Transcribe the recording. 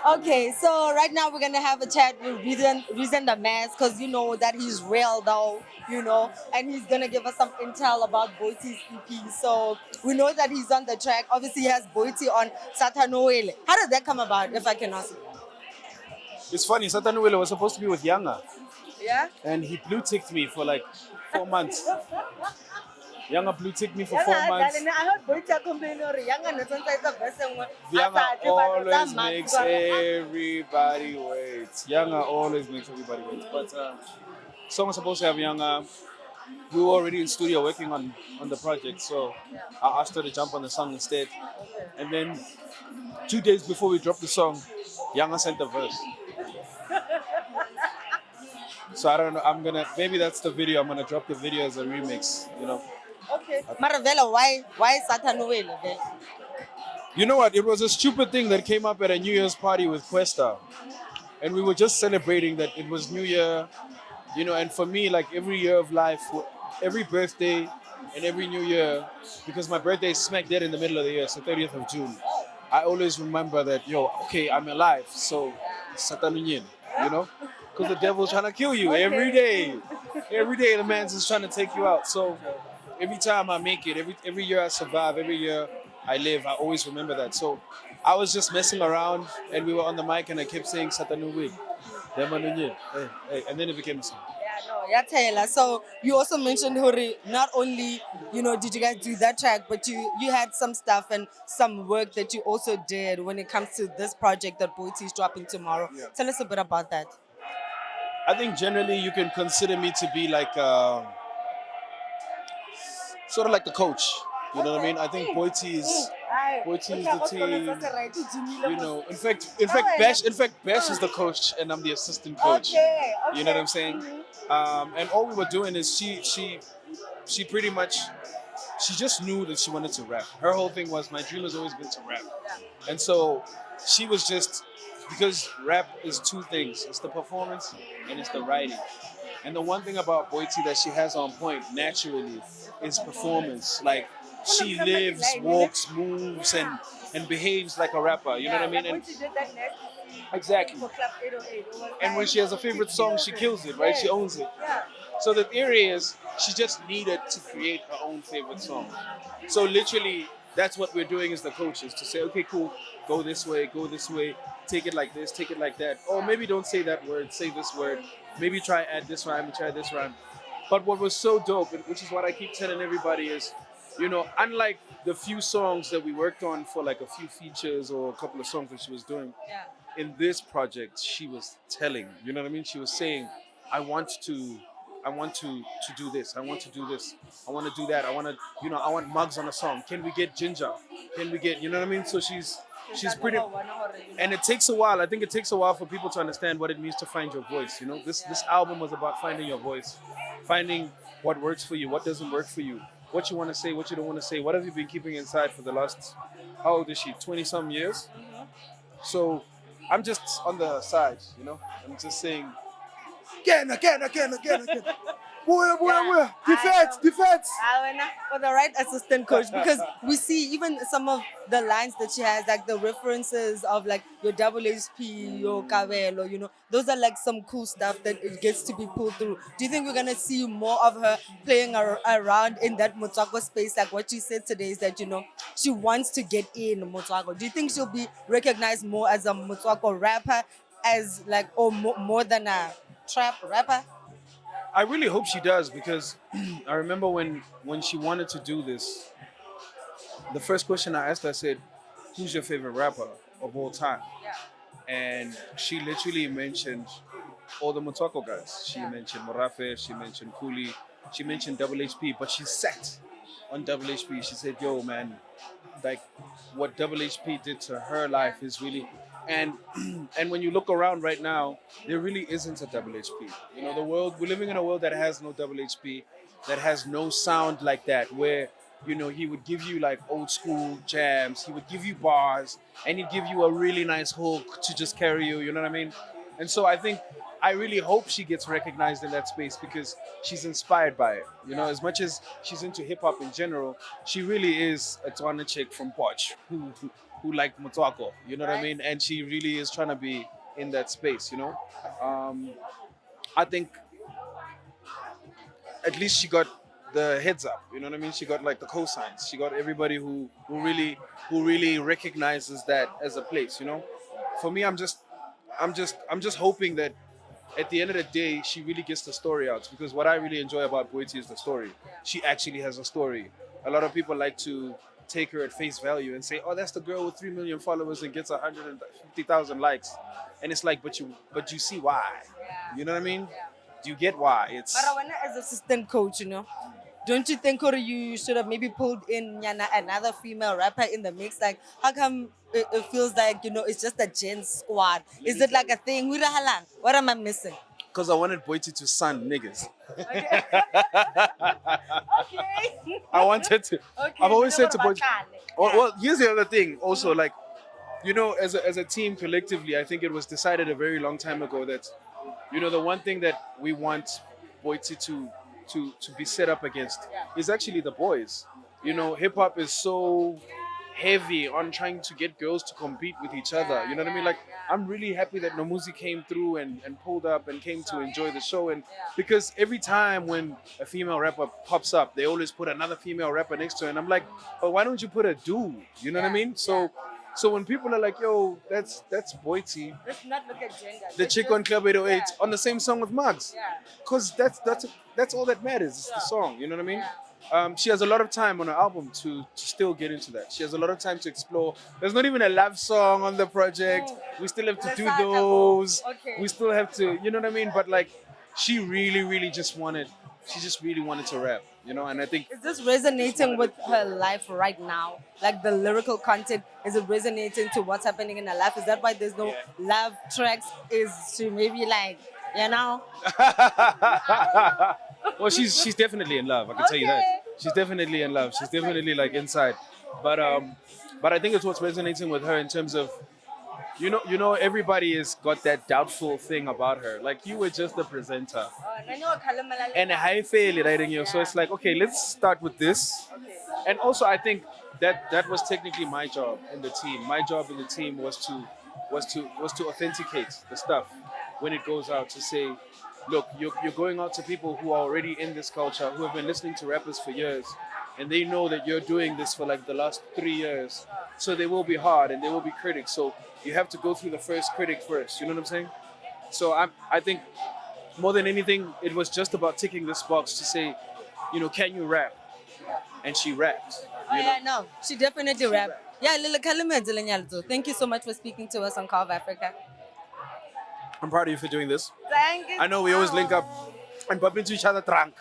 Okay, so right now we're gonna have a chat with Reason the Mask because you know that he's real though, and he's gonna give us some intel about Boity's EP. So we know that he's on the track. Obviously, he has Boity on Satanoele. How did that come about, if I can ask? It's funny, Satanuele was supposed to be with Yanga, Yeah? and he blue ticked me for like 4 months. Yanga blue ticked me for Yanga 4 months. I heard Boity complaining or Yanga Natsonsa is the best one. Yanga always makes everybody wait. Yanga always makes everybody wait. But song was supposed to have Yanga. We were already in studio working on the project, so I asked her to jump on the song instead. And then 2 days before we dropped the song, Yanga sent the verse. So I don't know. Maybe that's the video. I'm gonna drop the video as a remix. Okay. Maravella, why Satanoele? You know what? It was a stupid thing that came up at a New Year's party with Questa, and we were just celebrating that it was New Year. And for me, like every year of life, every birthday and every New Year, because my birthday is smack dead in the middle of the year, so 30th of June. I always remember that, okay, I'm alive, so Satanunyin, because the devil's trying to kill you every day. Every day the man's just trying to take you out. So every time I make it, every year I survive, every year I live, I always remember that. So I was just messing around, and we were on the mic, and I kept saying Satanunyin, and then it became a song. Yeah, no, yeah, Taylor. So you also mentioned Hori. Not only did you guys do that track, but you had some stuff and some work that you also did when it comes to this project that Boity is dropping tomorrow. Yeah. Tell us a bit about that. I think generally you can consider me to be like sort of like the coach. You know what I mean? I think Boity is the team. In fact, Bash is the coach, and I'm the assistant coach. Okay. You know what I'm saying? And all we were doing is she pretty much she just knew that she wanted to rap. Her whole thing was my dream has always been to rap, and so she was just because rap is two things: it's the performance and it's the writing. And the one thing about Boity that she has on point naturally is performance. Like she lives, walks, moves, and behaves like a rapper. You know what I mean? And exactly. And when she has a favorite song, she kills it, right? She owns it. So the theory is she just needed to create her own favorite song. So literally, that's what we're doing as the coaches to say, okay, cool, go this way, take it like this, take it like that. Or maybe don't say that word, say this word. Maybe try add this rhyme, try this rhyme. But what was so dope, which is what I keep telling everybody, is, unlike the few songs that we worked on for like a few features or a couple of songs that she was doing, in this project, she was telling, you know what I mean? She was saying, I want to do this. I want to do this. I want to do that. I want to, I want mugs on a song. Can we get ginger? Can we get, you know what I mean? So she's pretty, and it takes a while. I think it takes a while for people to understand what it means to find your voice. This album was about finding your voice, finding what works for you, what doesn't work for you, what you want to say, what you don't want to say. What have you been keeping inside for the last, how old is she? 20-some years. So I'm just on the side, I'm just saying, again. Where? Defense. For the right assistant coach, because we see even some of the lines that she has, like the references of like your double HP, your Carve, those are like some cool stuff that it gets to be pulled through. Do you think we're gonna see more of her playing around in that Motswako space? Like what she said today is that she wants to get in Motswako. Do you think she'll be recognized more as a Motswako rapper, as like or more than a trap rapper? I really hope she does, because I remember when she wanted to do this, the first question I asked her, I said, who's your favorite rapper of all time? And she literally mentioned all the Motoko guys. She mentioned Morafe, she mentioned Kuli, she mentioned Double HP, but she sat on Double HP. She said, yo, man, like what Double HP did to her life is really, and and when you look around right now, there really isn't a Double HP. We're living in a world that has no Double HP, that has no sound like that, where he would give you like old school jams, he would give you bars, and he'd give you a really nice hook to just carry you. You know what I mean? And so I really hope she gets recognized in that space, because she's inspired by it. As much as she's into hip hop in general, she really is a Tswana chick from Potch who who like Motswako, you know what I Right. mean? And she really is trying to be in that space, you know. I think at least she got the heads up, you know what I mean? She got like the cosigns. She got everybody who really recognizes that as a place, you know. For me, I'm just hoping that at the end of the day, she really gets the story out. Because what I really enjoy about Boity is the story. She actually has a story. A lot of people like to take her at face value and say, "Oh, that's the girl with 3 million followers and gets 150,000 likes," and it's like, but you see why? You know what I mean? Do you get why? It's But I wanna, as assistant coach, don't you think, or you should have maybe pulled in another female rapper in the mix? Like, how come it feels like it's just a gents squad? Is it like a thing? What am I missing? because I wanted Boity to son niggas. Okay. Okay. I wanted to. Okay. I've always said to Boity. Yeah. Well, here's the other thing. Also, like, as a team collectively, I think it was decided a very long time ago that, the one thing that we want Boity to be set up against is actually the boys. Hip hop is so heavy on trying to get girls to compete with each other. You know what I mean? Like, I'm really happy that Nomuzi came through and pulled up and came to enjoy the show. And because every time when a female rapper pops up, they always put another female rapper next to her. And I'm like, but why don't you put a dude? You know what I mean? So when people are like, yo, that's Boity, Let's not look at gender. the chick on Club 808 Yeah. on the same song with Muggs. Yeah. Because that's all that matters. It's the song. You know what I mean? She has a lot of time on her album to still get into that. She has a lot of time to explore. There's not even a love song on the project. We still have to do those. Okay. We still have to, you know what I mean? But like, she really, really just wanted to rap, and I think Is this resonating with her life right now? Like the lyrical content, is it resonating to what's happening in her life? Is that why there's no love tracks? Is she maybe like, well, she's definitely in love. I can tell you that. She's definitely in love. She's definitely like inside. But I think it's what's resonating with her in terms of, everybody has got that doubtful thing about her. Like, you were just the presenter. And I fail it, I so it's like, okay, let's start with this. And also, I think that was technically my job in the team. My job in the team was to authenticate the stuff when it goes out, to say, look, you're going out to people who are already in this culture, who have been listening to rappers for years, and they know that you're doing this for like the last 3 years. So they will be hard and they will be critics. So you have to go through the first critic first. You know what I'm saying? So I think more than anything, it was just about ticking this box to say, can you rap? And she rapped. No, she definitely rapped. Yeah, Lila Kalume. Thank you so much for speaking to us on Carve Africa. I'm proud of you for doing this. Thank you. I know we always link up and bump into each other drunk.